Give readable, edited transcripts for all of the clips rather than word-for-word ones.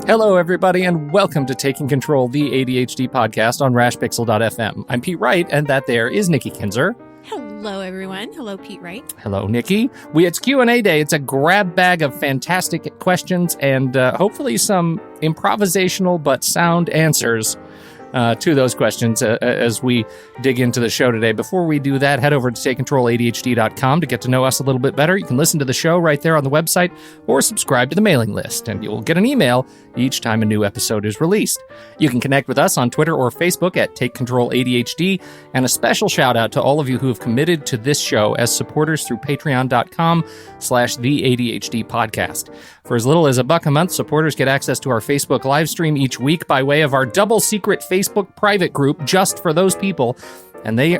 Hello, everybody, and welcome to Taking Control, the ADHD podcast on rashpixel.fm. I'm Pete Wright, and that there is Nikki Kinzer. Hello, everyone. Hello, Pete Wright. Hello, Nikki. It's Q&A day. It's a grab bag of fantastic questions and hopefully some improvisational but sound answers to those questions as we dig into the show today. Before we do that, head over to takecontroladhd.com to get to know us a little bit better. You can listen to the show right there on the website or subscribe to the mailing list, and you'll get an email each time a new episode is released. You can connect with us on Twitter or Facebook at Take Control ADHD, and a special shout out to all of you who have committed to this show as supporters through patreon.com/the ADHD podcast. For as little as $1 a month, supporters get access to our Facebook live stream each week by way of our double secret Facebook private group just for those people, and they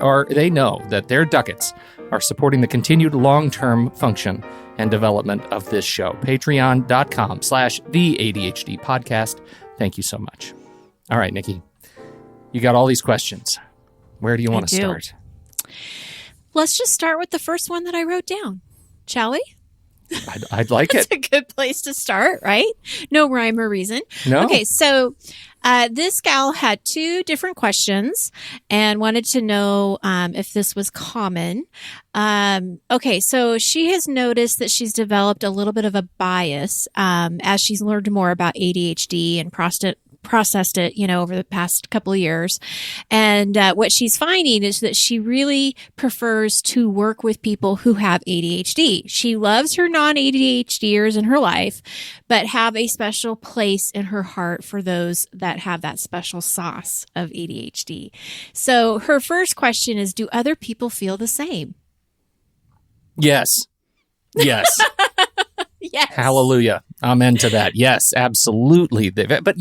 know that their ducats are supporting the continued long-term function and development of this show. Patreon.com/the ADHD podcast. Thank you so much. All right, Nikki, you got all these questions. Where do you want to start? Let's just start with the first one that I wrote down, shall we? I'd like it. It's a good place to start, right? No rhyme or reason. No. Okay, so this gal had two different questions and wanted to know if this was common. Okay, so she has noticed that she's developed a little bit of a bias as she's learned more about ADHD and processed it, over the past couple of years. And what she's finding is that she really prefers to work with people who have ADHD. She loves her non-ADHDers in her life, but have a special place in her heart for those that have that special sauce of ADHD. So her first question is, do other people feel the same? Yes. Yes. Yes. Hallelujah. Amen to that. Yes, absolutely. But,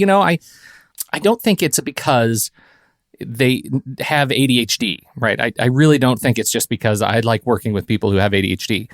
I don't think it's because they have ADHD, right? I really don't think it's just because I like working with people who have ADHD.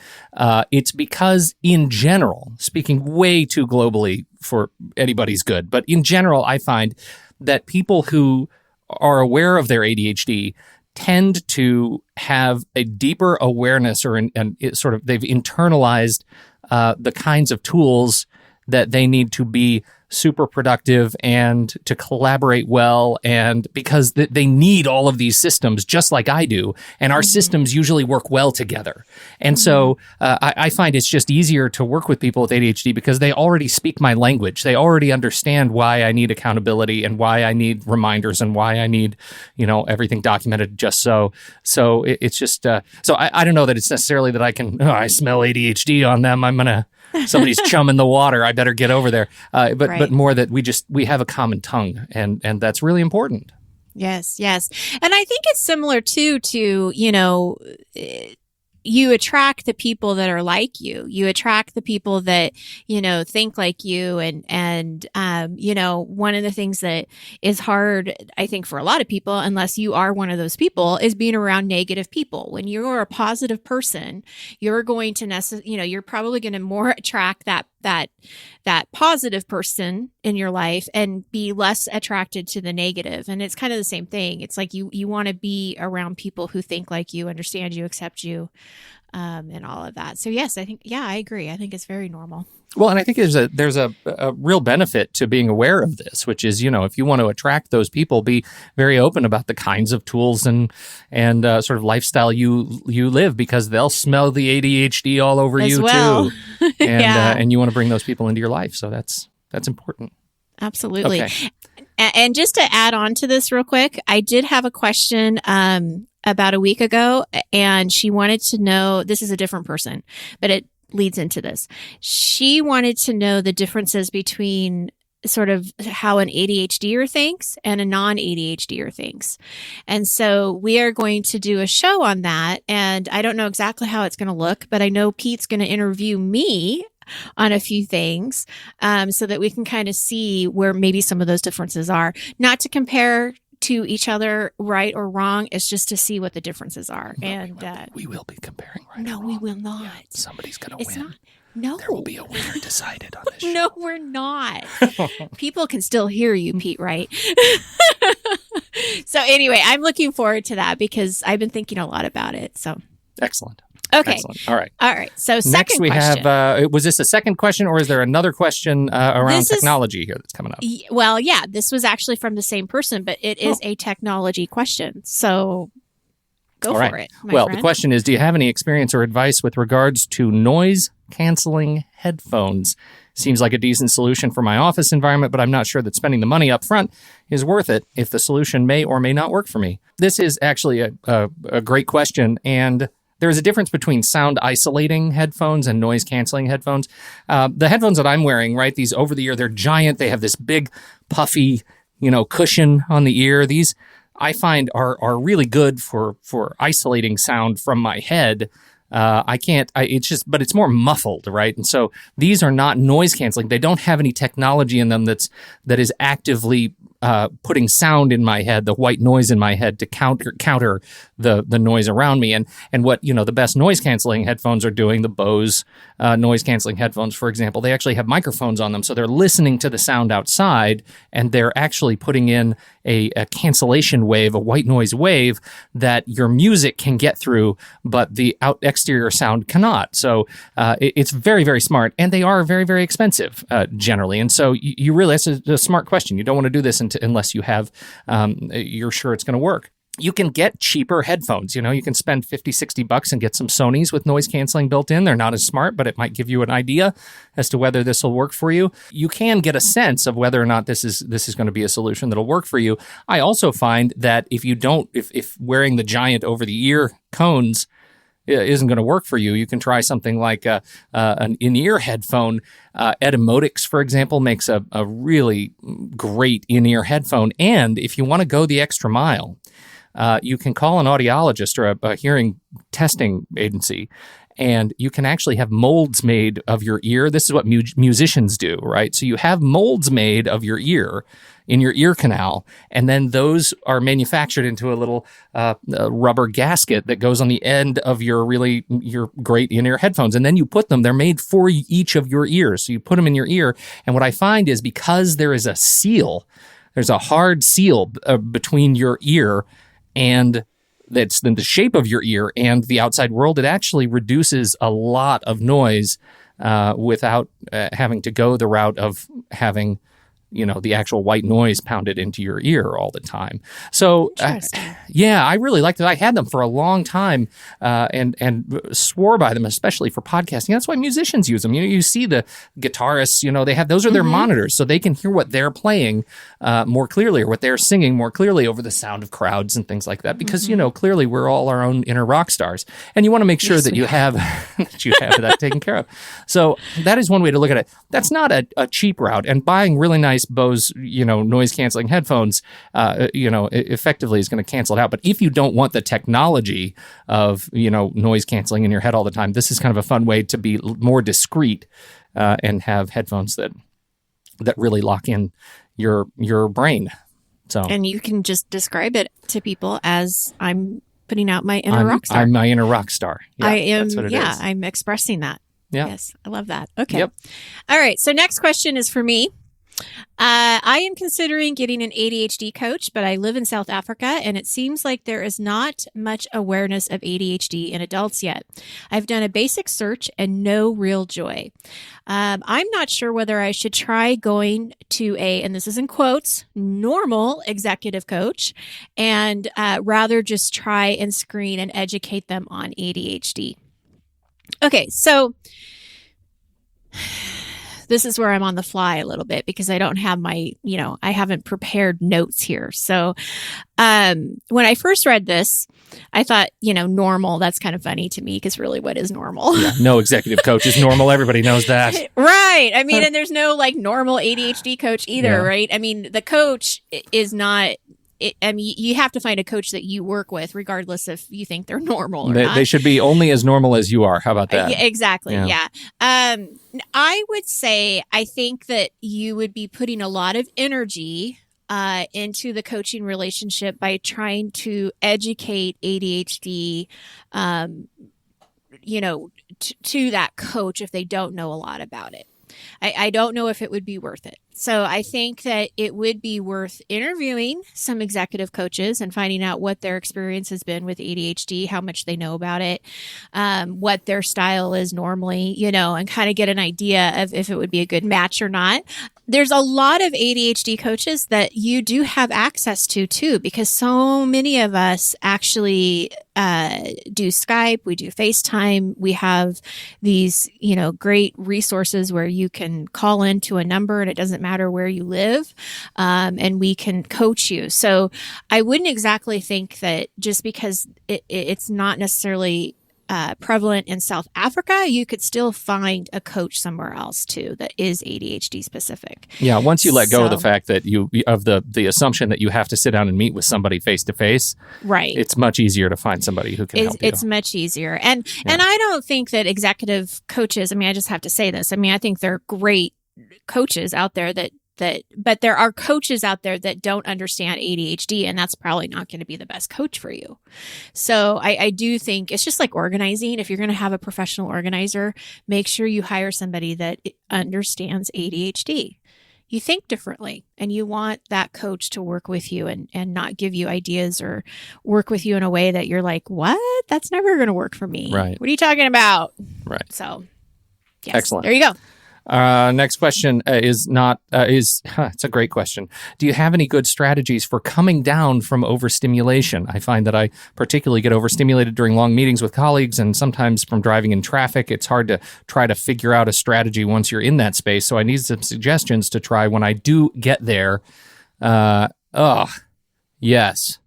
It's because in general, speaking way too globally for anybody's good, but in general, I find that people who are aware of their ADHD tend to have a deeper awareness and sort of they've internalized the kinds of tools that they need to be super productive and to collaborate well, and because they need all of these systems just like I do, and our systems usually work well together. And so I find it's just easier to work with people with ADHD because they already speak my language. They already understand why I need accountability and why I need reminders and why I need, everything documented just so. So it's just, so I don't know that it's necessarily that I smell ADHD on them. Somebody's chumming the water. I better get over there. But more that we have a common tongue, and that's really important. Yes. And I think it's similar too to, you attract the people that are like you. You attract the people that, think like you. And one of the things that is hard, I think, for a lot of people, unless you are one of those people, is being around negative people. When you're a positive person, you're going to you're probably going to more attract that positive person in your life and be less attracted to the negative. And it's kind of the same thing. It's like you want to be around people who think like you, understand you, accept you, and all of that. So yes, I agree. I think it's very normal. Well, and I think there's a real benefit to being aware of this, which is, if you want to attract those people, be very open about the kinds of tools and sort of lifestyle you live, because they'll smell the ADHD all over as you well. too. And and you want to bring those people into your life. So that's important. Absolutely. Okay. And just to add on to this real quick, I did have a question about a week ago, and she wanted to know, this is a different person, but it leads into this. She wanted to know the differences between sort of how an ADHDer thinks and a non-ADHDer thinks. And so we are going to do a show on that. And I don't know exactly how it's going to look, but I know Pete's going to interview me on a few things so that we can kind of see where maybe some of those differences are. Not to compare to each other right or wrong. It's just to see what the differences are. No, and we will be comparing right no, or wrong. we will not. Yeah, somebody's going to win. Not. No. There will be a winner decided on this show. No, we're not. People can still hear you, Pete, right? So anyway, I'm looking forward to that because I've been thinking a lot about it. So excellent. Okay. Excellent. All right. All right. So second Next we question. have, was this a second question or is there another question around This is- technology here that's coming up? Well, yeah, this was actually from the same person, but it is a technology question. So go All for right. it. My Well, friend. the question is, do you have any experience or advice with regards to noise canceling headphones? Seems like a decent solution for my office environment, but I'm not sure that spending the money up front is worth it if the solution may or may not work for me. This is actually a great question, and there's a difference between sound isolating headphones and noise canceling headphones. The headphones that I'm wearing, right, these over the ear, they're giant. They have this big puffy, cushion on the ear. These I find are really good for isolating sound from my head. But it's more muffled, right? And so these are not noise canceling. They don't have any technology in them that is actively putting sound in my head, the white noise in my head to counter the noise around me. And what, the best noise canceling headphones are doing, the Bose noise canceling headphones, for example, they actually have microphones on them. So they're listening to the sound outside and they're actually putting in a cancellation wave, a white noise wave that your music can get through, but the exterior sound cannot. So it's very, very smart, and they are very, very expensive generally. And so you really, that's a smart question. You don't want to do this unless you have, you're sure it's going to work. You can get cheaper headphones. You can spend $50-$60 and get some Sonys with noise canceling built in. They're not as smart, but it might give you an idea as to whether this will work for you. You can get a sense of whether or not this is going to be a solution that'll work for you. I also find that if wearing the giant over the ear cones isn't going to work for you, you can try something like an in-ear headphone. Etymotics, for example, makes a really great in-ear headphone. And if you want to go the extra mile, you can call an audiologist or a hearing testing agency, and you can actually have molds made of your ear. This is what musicians do, right? So you have molds made of your ear in your ear canal, and then those are manufactured into a little rubber gasket that goes on the end of your great in-ear headphones. And then you put them, they're made for each of your ears. So you put them in your ear. And what I find is because there is there's a hard seal between your ear and that's the shape of your ear and the outside world, it actually reduces a lot of noise without having to go the route of having the actual white noise pounded into your ear all the time. So, I really liked it. I had them for a long time and swore by them, especially for podcasting. That's why musicians use them. You see the guitarists, they have, those are their monitors, so they can hear what they're playing more clearly, or what they're singing more clearly over the sound of crowds and things like that. Because, clearly we're all our own inner rock stars. And you want to make sure that you have that taken care of. So that is one way to look at it. That's not a cheap route. And buying really nice Bose, noise canceling headphones, effectively is going to cancel it out. But if you don't want the technology of, noise canceling in your head all the time, this is kind of a fun way to be more discreet and have headphones that really lock in your brain. So, and you can just describe it to people as I'm putting out my inner rock star. I'm my inner rock star. Yeah, I am. That's what it is. I'm expressing that. Yeah. Yes, I love that. Okay. Yep. All right. So next question is for me. I am considering getting an ADHD coach, but I live in South Africa, and it seems like there is not much awareness of ADHD in adults yet. I've done a basic search and no real joy. I'm not sure whether I should try going to and this is in quotes, normal executive coach, and rather just try and screen and educate them on ADHD. Okay, so this is where I'm on the fly a little bit because I don't have I haven't prepared notes here. So when I first read this, I thought, normal, that's kind of funny to me because really what is normal? Yeah, no executive coach is normal. Everybody knows that. Right. I mean, and there's no normal ADHD coach either, right? I mean, the coach is not... you have to find a coach that you work with, regardless if you think they're normal or not. They should be only as normal as you are. How about that? Exactly. Yeah. I would say I think that you would be putting a lot of energy into the coaching relationship by trying to educate ADHD, to that coach if they don't know a lot about it. I don't know if it would be worth it. So I think that it would be worth interviewing some executive coaches and finding out what their experience has been with ADHD, how much they know about it, what their style is normally, and kind of get an idea of if it would be a good match or not. There's a lot of ADHD coaches that you do have access to too, because so many of us actually do Skype, we do FaceTime, we have these, great resources where you can call into a number and it doesn't matter where you live, and we can coach you. So I wouldn't exactly think that just because it's not necessarily prevalent in South Africa, you could still find a coach somewhere else too that is ADHD specific. Yeah, once you let go of the fact that the assumption that you have to sit down and meet with somebody face to face, right? It's much easier to find somebody who can help you. It's much easier, and I don't think that executive coaches. I mean, I just have to say this. I mean, I think they're great coaches out there but there are coaches out there that don't understand ADHD, and that's probably not going to be the best coach for you. So I do think it's just like organizing. If you're going to have a professional organizer, make sure you hire somebody that understands ADHD. You think differently, and you want that coach to work with you and not give you ideas or work with you in a way that you're like, what? That's never going to work for me. Right. What are you talking about? Right. So, yes. Excellent. There you go. Next question it's a great question. Do you have any good strategies for coming down from overstimulation? I find that I particularly get overstimulated during long meetings with colleagues, and sometimes from driving in traffic. It's hard to try to figure out a strategy once you're in that space. So I need some suggestions to try when I do get there. Yes.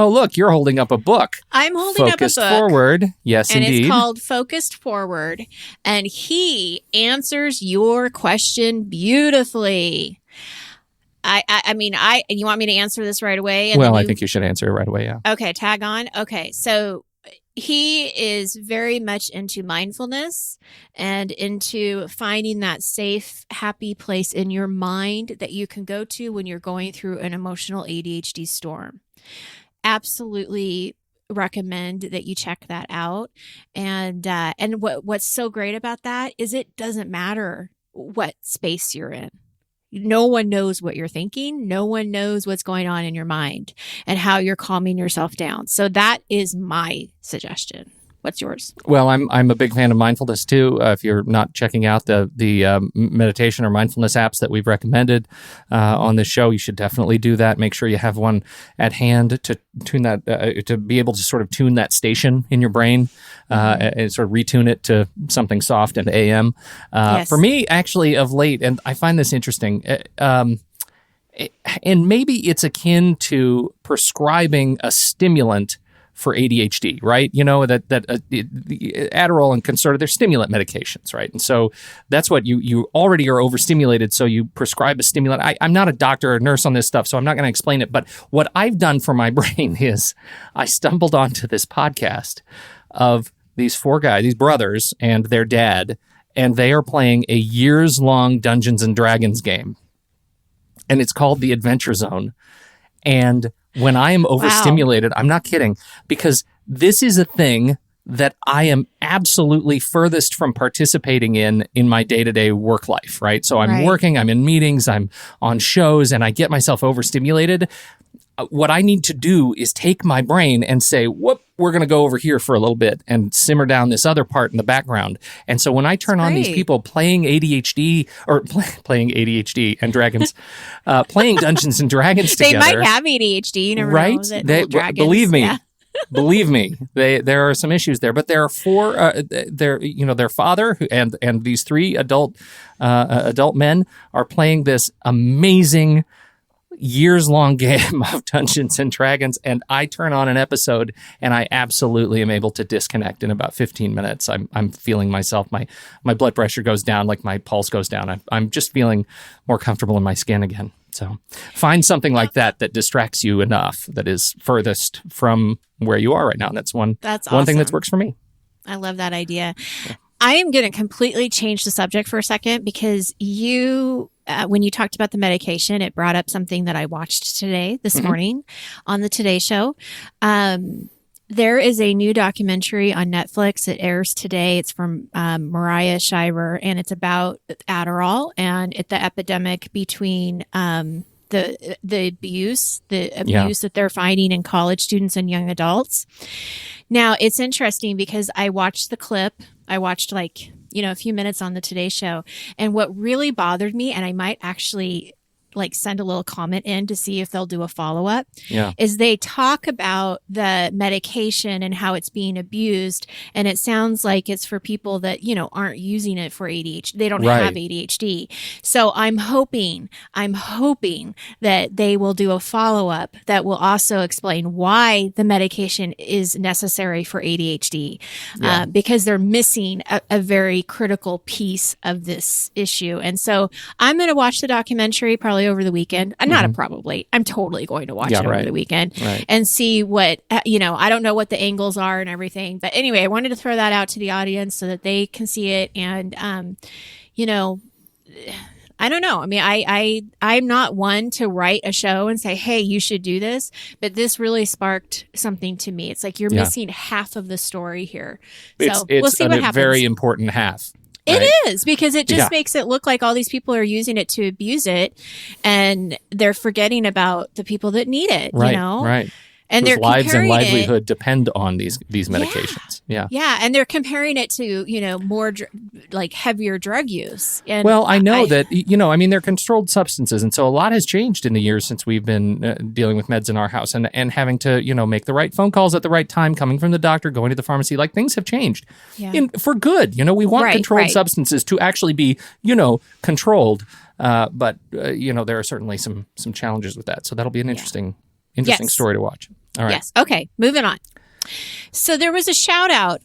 Oh, look, you're holding up a book. I'm holding Focused up a book. Forward. Yes, and indeed. It's called Focused Forward. And he answers your question beautifully. I mean, you want me to answer this right away? Well, I think you should answer it right away, yeah. Okay, tag on. Okay, so he is very much into mindfulness and into finding that safe, happy place in your mind that you can go to when you're going through an emotional ADHD storm. Absolutely recommend that you check that out. And what's so great about that is it doesn't matter what space you're in. No one knows what you're thinking. No one knows what's going on in your mind and how you're calming yourself down. So that is my suggestion. What's yours? Well, I'm a big fan of mindfulness too. If you're not checking out the meditation or mindfulness apps that we've recommended on this show, you should definitely do that. Make sure you have one at hand to tune that to be able to sort of tune that station in your brain and sort of retune it to something soft and AM. Yes. For me, actually, of late, and I find this interesting. And maybe it's akin to prescribing a stimulant for ADHD, right? You know, that Adderall and Concerta, they're stimulant medications, right? And so that's what you already are overstimulated, so you prescribe a stimulant. I'm not a doctor or nurse on this stuff, so I'm not going to explain it. But what I've done for my brain is I stumbled onto this podcast of these four guys, these brothers and their dad, and they are playing a years-long Dungeons and Dragons game. And it's called The Adventure Zone. And when I am overstimulated, I'm not kidding, because this is a thing that I am absolutely furthest from participating in my day-to-day work life, right? So I'm working, I'm in meetings, I'm on shows, and I get myself overstimulated. What I need to do is take my brain and say, whoop, we're going to go over here for a little bit and simmer down this other part in the background. And so when I turn on these people playing ADHD or playing ADHD and dragons, playing Dungeons and Dragons together. They might have ADHD. You never know. Believe me. Believe me, there are some issues there, but there are four. Their father and these three adult men are playing this amazing years-long game of Dungeons and Dragons, and I turn on an episode and I absolutely am able to disconnect in about 15 minutes. I'm feeling myself, my blood pressure goes down, like my pulse goes down. I'm just feeling more comfortable in my skin again. So find something like that distracts you enough, that is furthest from where you are right now. And that's one thing that works for me. I love that idea. Yeah. I am going to completely change the subject for a second, because when you talked about the medication, it brought up something that I watched this morning on the Today Show. There is a new documentary on Netflix. It airs today. It's from Mariah Shiver, and it's about Adderall and the epidemic between the abuse that they're finding in college students and young adults. Now, it's interesting because I watched the clip. I watched a few minutes on the Today Show, and what really bothered me, and I might actually send a little comment in to see if they'll do a follow-up, is they talk about the medication and how it's being abused. And it sounds like it's for people that, aren't using it for ADHD. They don't have ADHD. So I'm hoping that they will do a follow-up that will also explain why the medication is necessary for ADHD, because they're missing a very critical piece of this issue. And so I'm going to watch the documentary probably over the weekend. I'm totally going to watch it over the weekend and see what, I don't know what the angles are and everything. But anyway, I wanted to throw that out to the audience so that they can see it. And, I don't know. I mean, I'm not one to write a show and say, hey, you should do this. But this really sparked something to me. It's like you're missing half of the story here. So we'll see what happens. It's a very important half. It is, because it just makes it look like all these people are using it to abuse it, and they're forgetting about the people that need it, Right. And whose their lives and livelihood depend on these medications. Yeah. And they're comparing it to, more heavier drug use. And I know that, they're controlled substances. And so a lot has changed in the years since we've been dealing with meds in our house and having to, make the right phone calls at the right time, coming from the doctor, going to the pharmacy. Things have changed for good. We want controlled substances to actually be, controlled. But there are certainly some challenges with that. So that'll be an interesting story to watch. All right. Yes. Okay. Moving on. So there was a shout out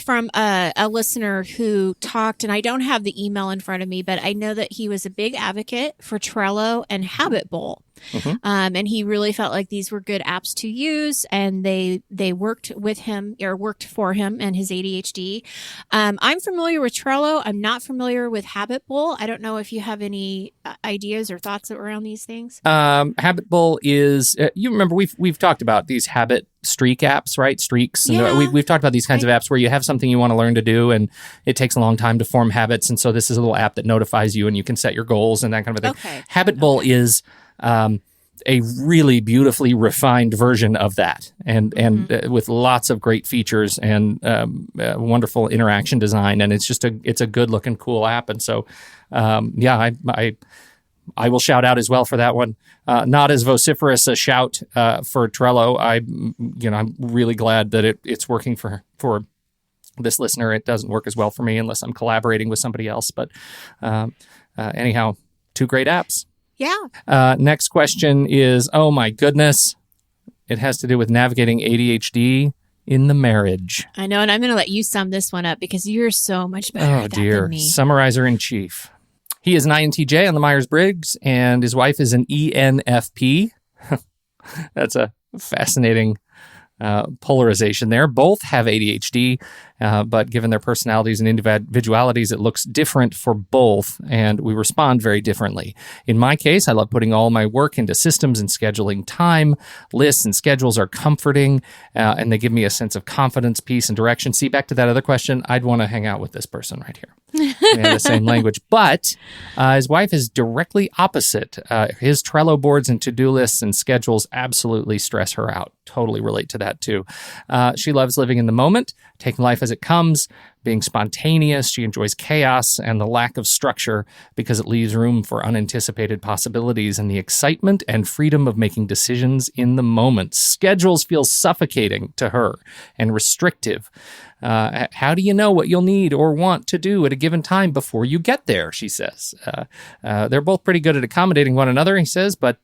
from a listener who talked, and I don't have the email in front of me, but I know that he was a big advocate for Trello and Habit Bowl. Mm-hmm. And he really felt like these were good apps to use, and they worked with him or worked for him and his ADHD. I'm familiar with Trello. I'm not familiar with Habit Bowl. I don't know if you have any ideas or thoughts around these things. Habit Bowl is, you remember we've talked about these habit streak apps, right? Streaks. And we've talked about these kinds of apps where you have something you want to learn to do, and it takes a long time to form habits. And so this is a little app that notifies you, and you can set your goals and that kind of a thing. Okay. Habit Bowl is a really beautifully refined version of that, and with lots of great features and wonderful interaction design, and it's a good looking, cool app. And so, I will shout out as well for that one. Not as vociferous a shout for Trello. I'm really glad that it's working for this listener. It doesn't work as well for me unless I'm collaborating with somebody else. But anyhow, two great apps. Yeah. Next question is, oh my goodness, it has to do with navigating ADHD in the marriage. I know, and I'm going to let you sum this one up because you're so much better at that than me. Summarizer in chief. He is an INTJ on the Myers-Briggs, and his wife is an ENFP. That's a fascinating polarization there. Both have ADHD, but given their personalities and individualities, it looks different for both, and we respond very differently. In my case, I love putting all my work into systems and scheduling time. Lists and schedules are comforting, and they give me a sense of confidence, peace, and direction. See, back to that other question, I'd want to hang out with this person right here. We have the same language. But his wife is directly opposite. His Trello boards and to-do lists and schedules absolutely stress her out. Totally relate to that too. She loves living in the moment, taking life as it comes, being spontaneous. She enjoys chaos and the lack of structure because it leaves room for unanticipated possibilities and the excitement and freedom of making decisions in the moment. Schedules feel suffocating to her and restrictive. How do you know what you'll need or want to do at a given time before you get there, she says. They're both pretty good at accommodating one another, he says, but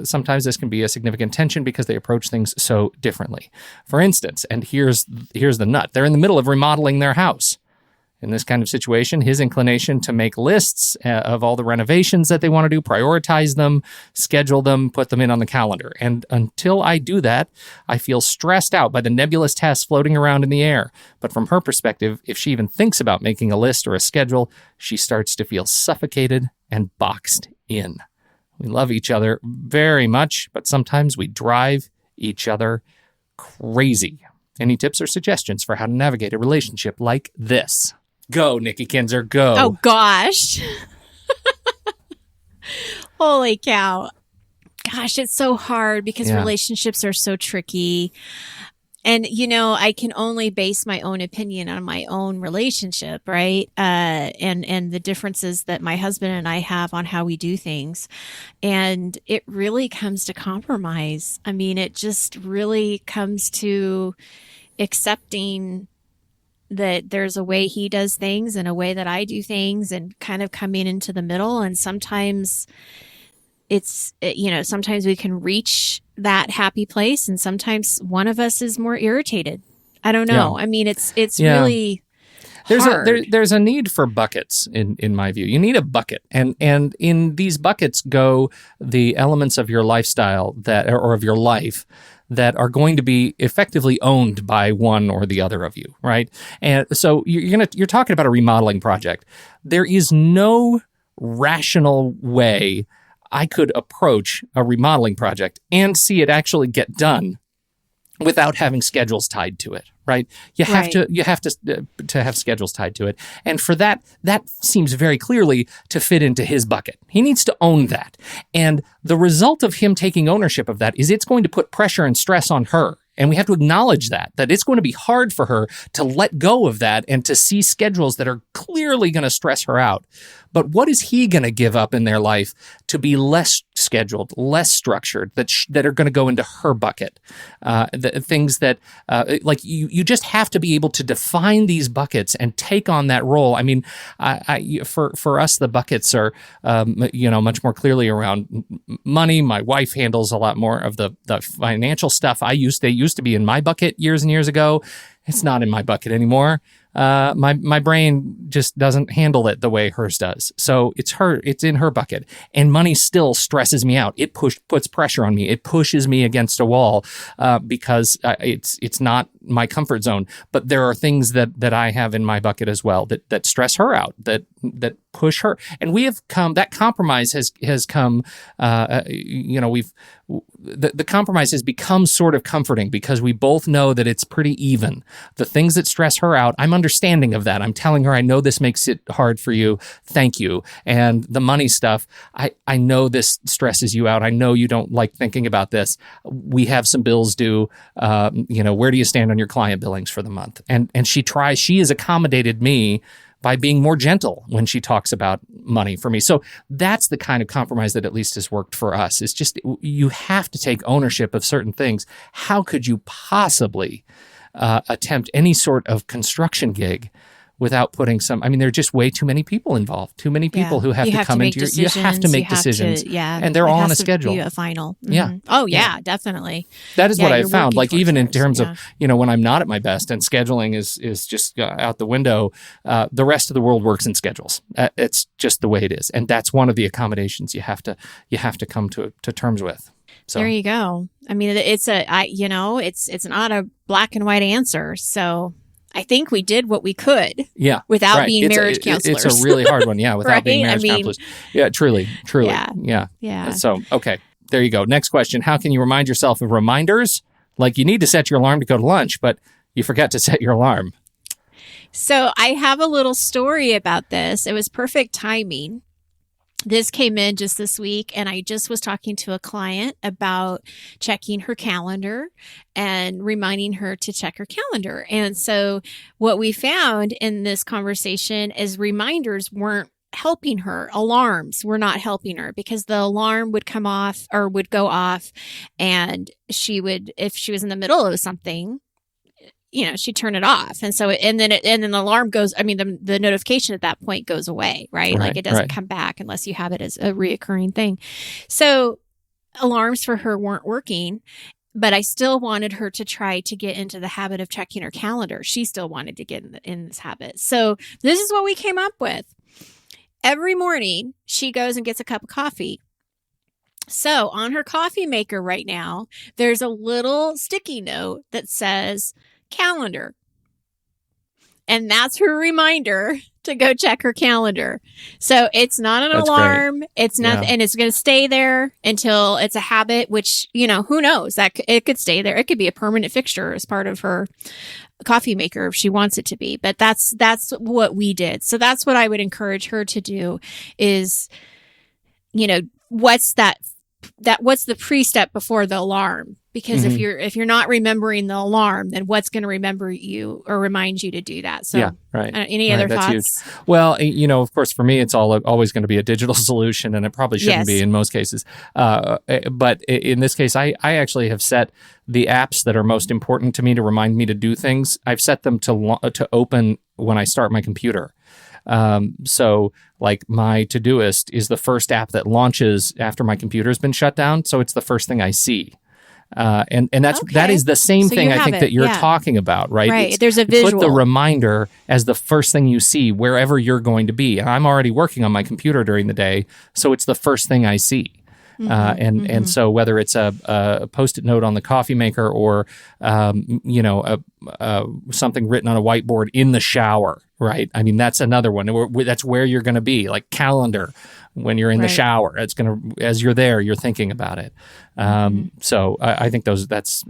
sometimes this can be a significant tension because they approach things so differently. For instance, and here's the nut, they're in the middle of remodeling their house. In this kind of situation, his inclination to make lists of all the renovations that they want to do, prioritize them, schedule them, put them in on the calendar. And until I do that, I feel stressed out by the nebulous tasks floating around in the air. But from her perspective, if she even thinks about making a list or a schedule, she starts to feel suffocated and boxed in. We love each other very much, but sometimes we drive each other crazy. Any tips or suggestions for how to navigate a relationship like this? Go, Nikki Kinzer, go. Oh, gosh. Holy cow. Gosh, it's so hard because relationships are so tricky. And, I can only base my own opinion on my own relationship, right? And the differences that my husband and I have on how we do things. And it really comes to compromise. I mean, it just really comes to accepting that there's a way he does things and a way that I do things, and kind of coming into the middle. And sometimes sometimes we can reach that happy place, and sometimes one of us is more irritated. I don't know. Yeah. I mean, it's really hard. There's a need for buckets in my view. You need a bucket, and in these buckets go the elements of your lifestyle or of your life that are going to be effectively owned by one or the other of you, right? And so you're talking about a remodeling project. There is no rational way I could approach a remodeling project and see it actually get done without having schedules tied to it, right? You have to have schedules tied to it. And for that seems very clearly to fit into his bucket. He needs to own that. And the result of him taking ownership of that is it's going to put pressure and stress on her. And we have to acknowledge that it's going to be hard for her to let go of that and to see schedules that are clearly going to stress her out. But what is he going to give up in their life to be less scheduled, less structured, that are going to go into her bucket? The things that, like you just have to be able to define these buckets and take on that role. I mean, for us, the buckets are, much more clearly around money. My wife handles a lot more of the financial stuff. They used to be in my bucket years and years ago. It's not in my bucket anymore. My brain just doesn't handle it the way hers does. So it's in her bucket. And money still stresses me out. It puts pressure on me. It pushes me against a wall because it's not my comfort zone. But there are things that I have in my bucket as well that stress her out, that push her. And we have come, that compromise has come, the compromise has become sort of comforting because we both know that it's pretty even. The things that stress her out, I'm understanding of that. I'm telling her, I know this makes it hard for you. Thank you. And the money stuff, I know this stresses you out. I know you don't like thinking about this. We have some bills due. Where do you stand on your client billings for the month? And she has accommodated me by being more gentle when she talks about money for me. So that's the kind of compromise that at least has worked for us. It's just, you have to take ownership of certain things. How could you possibly attempt any sort of construction gig without putting there are just way too many people involved, too many people who have to come into your, you have to make decisions. And they're all on a schedule. Be a final. Mm-hmm. Yeah. Oh yeah, definitely. That is what I found. Like even in terms of, when I'm not at my best and scheduling is just out the window, the rest of the world works in schedules. It's just the way it is. And that's one of the accommodations you have to come to terms with. So there you go. I mean, it's not a black and white answer. So I think we did what we could without being marriage counselors. It's a really hard one, without right? being marriage counselors. Yeah, truly. Yeah. So, okay, there you go. Next question. How can you remind yourself of reminders? Like you need to set your alarm to go to lunch, but you forget to set your alarm. So I have a little story about this. It was perfect timing. This came in just this week, and I just was talking to a client about checking her calendar and reminding her to check her calendar. And so what we found in this conversation is reminders weren't helping her. Alarms were not helping her because the alarm would come off or would go off, and if she was in the middle of something, she'd turn it off. And so, and then the alarm goes, the notification at that point goes away, right? Like it doesn't come back unless you have it as a reoccurring thing. So alarms for her weren't working, but I still wanted her to try to get into the habit of checking her calendar. She still wanted to get in this habit. So this is what we came up with. Every morning she goes and gets a cup of coffee. So on her coffee maker right now, there's a little sticky note that says calendar. And that's her reminder to go check her calendar. So it's not an That's alarm. great. It's not, Yeah. and it's going to stay there until it's a habit, which, who knows, that it could stay there. It could be a permanent fixture as part of her coffee maker if she wants it to be. But that's what we did. So that's what I would encourage her to do is, what's the pre-step before the alarm? Because if you're not remembering the alarm, then what's going to remember you or remind you to do that? So, Yeah, right. Any other That's thoughts? huge. Well, of course, for me, it's always going to be a digital solution, and it probably shouldn't be in most cases. But in this case, I actually have set the apps that are most important to me to remind me to do things. I've set them to open when I start my computer. So like my Todoist is the first app that launches after my computer's been shut down. So it's the first thing I see. And that is the same thing I think that you're talking about, right? Right. There's a visual. Put the reminder as the first thing you see wherever you're going to be. And I'm already working on my computer during the day, so it's the first thing I see. And so whether it's a Post-it note on the coffee maker or something written on a whiteboard in the shower, right? I mean, that's another one. That's where you're going to be, like calendar when you're in the shower. It's going to, as you're there, you're thinking about it. So I think that's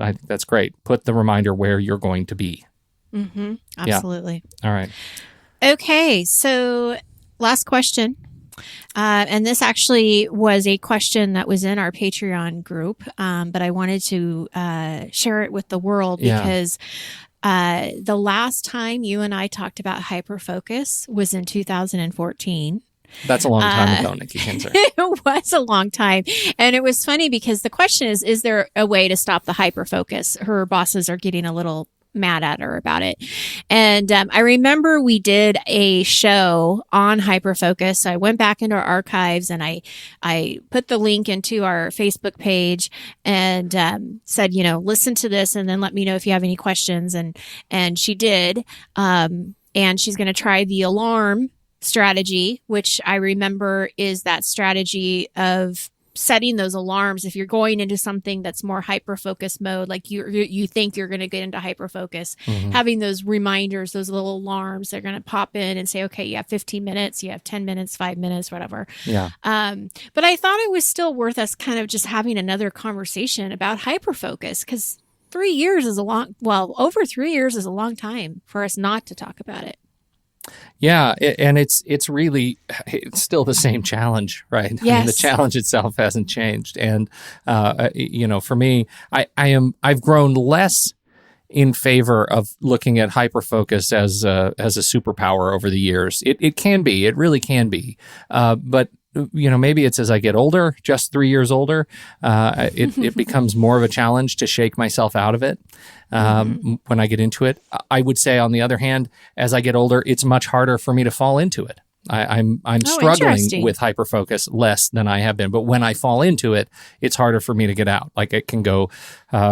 great. Put the reminder where you're going to be. Absolutely. Yeah. All right. Okay. So last question. And this actually was a question that was in our Patreon group, but I wanted to share it with the world because the last time you and I talked about hyperfocus was in 2014. That's a long time ago, Nikki Kinzer. It was a long time. And it was funny because the question is there a way to stop the hyperfocus? Her bosses are getting a little mad at her about it. And I remember we did a show on hyperfocus. So I went back into our archives and I put the link into our Facebook page and said, listen to this and then let me know if you have any questions. And she did. And she's going to try the alarm strategy, which I remember is that strategy of setting those alarms. If you're going into something that's more hyper-focus mode, like you think you're going to get into hyper-focus, having those reminders, those little alarms, they're going to pop in and say, okay, you have 15 minutes, you have 10 minutes, 5 minutes, whatever. Yeah. But I thought it was still worth us kind of just having another conversation about hyper-focus because 3 years is over 3 years is a long time for us not to talk about it. Yeah, and it's still the same challenge, right? Yes. I mean, the challenge itself hasn't changed, and for me, I've grown less in favor of looking at hyperfocus as a superpower over the years. It can be, it really can be, but maybe it's as I get older, just 3 years older, it becomes more of a challenge to shake myself out of it. When I get into it, I would say, on the other hand, as I get older, it's much harder for me to fall into it. I'm struggling with hyperfocus less than I have been, but when I fall into it, it's harder for me to get out. Like it can go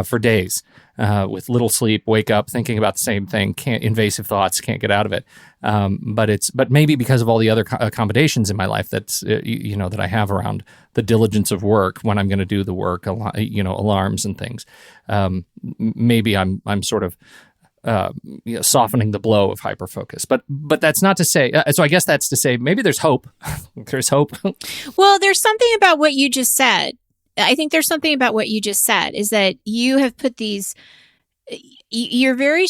for days with little sleep, wake up thinking about the same thing, invasive thoughts, can't get out of it. But maybe because of all the other accommodations in my life that's that I have around the diligence of work when I'm going to do the work, alarms and things. Maybe I'm sort of softening the blow of hyperfocus, but that's not to say. So I guess that's to say maybe there's hope. There's hope. Well, there's something about what you just said. I think there's something about what you just said is that you have put these. You're very.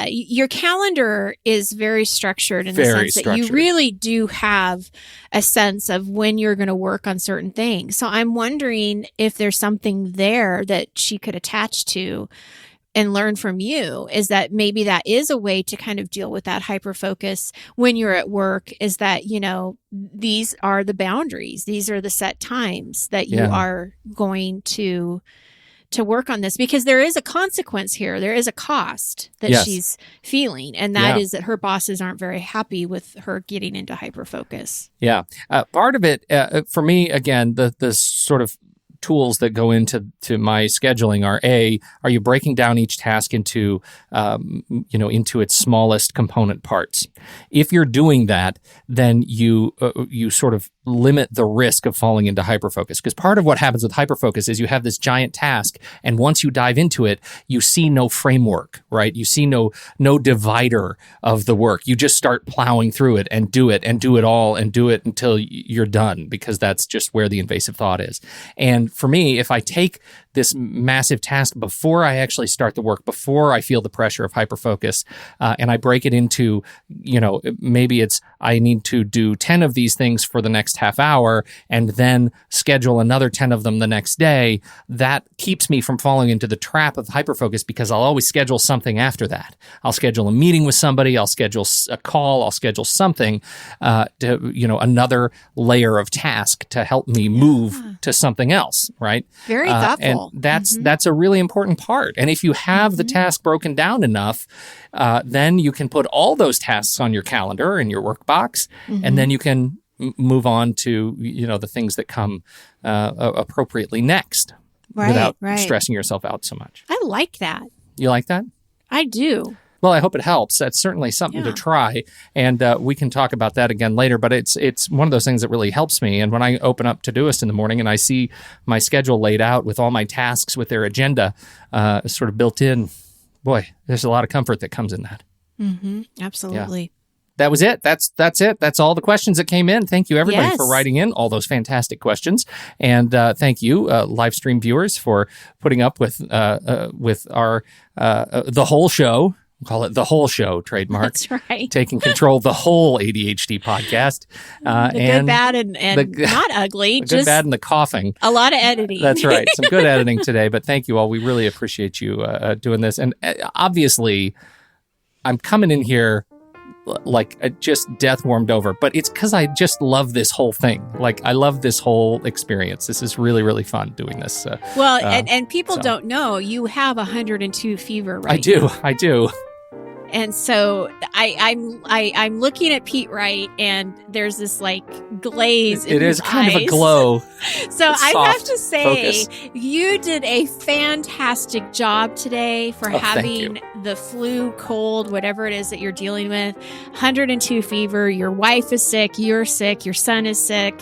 Your calendar is very structured in the sense that you really do have a sense of when you're going to work on certain things. So I'm wondering if there's something there that she could attach to and learn from you, is that maybe that is a way to kind of deal with that hyperfocus when you're at work, is that, these are the boundaries. These are the set times that you are going to work on this, because there is a consequence here. There is a cost that she's feeling. And that is that her bosses aren't very happy with her getting into hyperfocus. Yeah. Part of it, for me, again, the sort of tools that go into my scheduling are are you breaking down each task into into its smallest component parts? If you're doing that, then you sort of limit the risk of falling into hyperfocus, because part of what happens with hyperfocus is you have this giant task, and once you dive into it, you see no framework, right? You see no divider of the work. You just start plowing through it and do it all and do it until you're done, because that's just where the invasive thought is. And for me, if I take this massive task before I actually start the work, before I feel the pressure of hyperfocus, and I break it into, maybe it's I need to do 10 of these things for the next half hour and then schedule another 10 of them the next day, that keeps me from falling into the trap of hyperfocus, because I'll always schedule something after that. I'll schedule a meeting with somebody, I'll schedule a call, I'll schedule something, another layer of task to help me move to something else, right? Very thoughtful. And that's a really important part. And if you have the task broken down enough, then you can put all those tasks on your calendar in your work box, and then you can move on to the things that come appropriately next, without stressing yourself out so much. I like that. You like that? I do. Well, I hope it helps. That's certainly something to try, and we can talk about that again later. But it's one of those things that really helps me. And when I open up Todoist in the morning and I see my schedule laid out with all my tasks with their agenda sort of built in, boy, there's a lot of comfort that comes in that. Absolutely. Yeah. That was it. That's it. That's all the questions that came in. Thank you, everybody, for writing in all those fantastic questions. And thank you, live stream viewers, for putting up with our the whole show. We'll call it the whole show, trademark. That's right. Taking control of the whole ADHD podcast. The good, bad, and not ugly. The good, bad, and the coughing. A lot of editing. That's right. Some good editing today. But thank you all. We really appreciate you doing this. And obviously, I'm coming in here like just death warmed over, but it's because I just love this whole thing. Like, I love this whole experience. This is really, really fun doing this. And people don't know you have 102 fever right now. I do. And so I'm looking at Pete Wright, and there's this like glaze in his eyes. It is kind of a glow. So I have to say, focus. You did a fantastic job today for having the flu, cold, whatever it is that you're dealing with. 102 fever. Your wife is sick. You're sick. Your son is sick.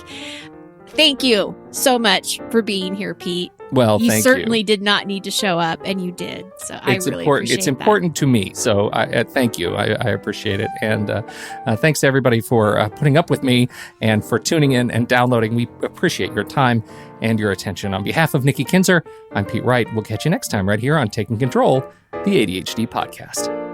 Thank you so much for being here, Pete. Well, you certainly did not need to show up, and you did. So I really appreciate it. It's important to me. So thank you. I appreciate it. And thanks to everybody for putting up with me and for tuning in and downloading. We appreciate your time and your attention. On behalf of Nikki Kinzer, I'm Pete Wright. We'll catch you next time right here on Taking Control, the ADHD podcast.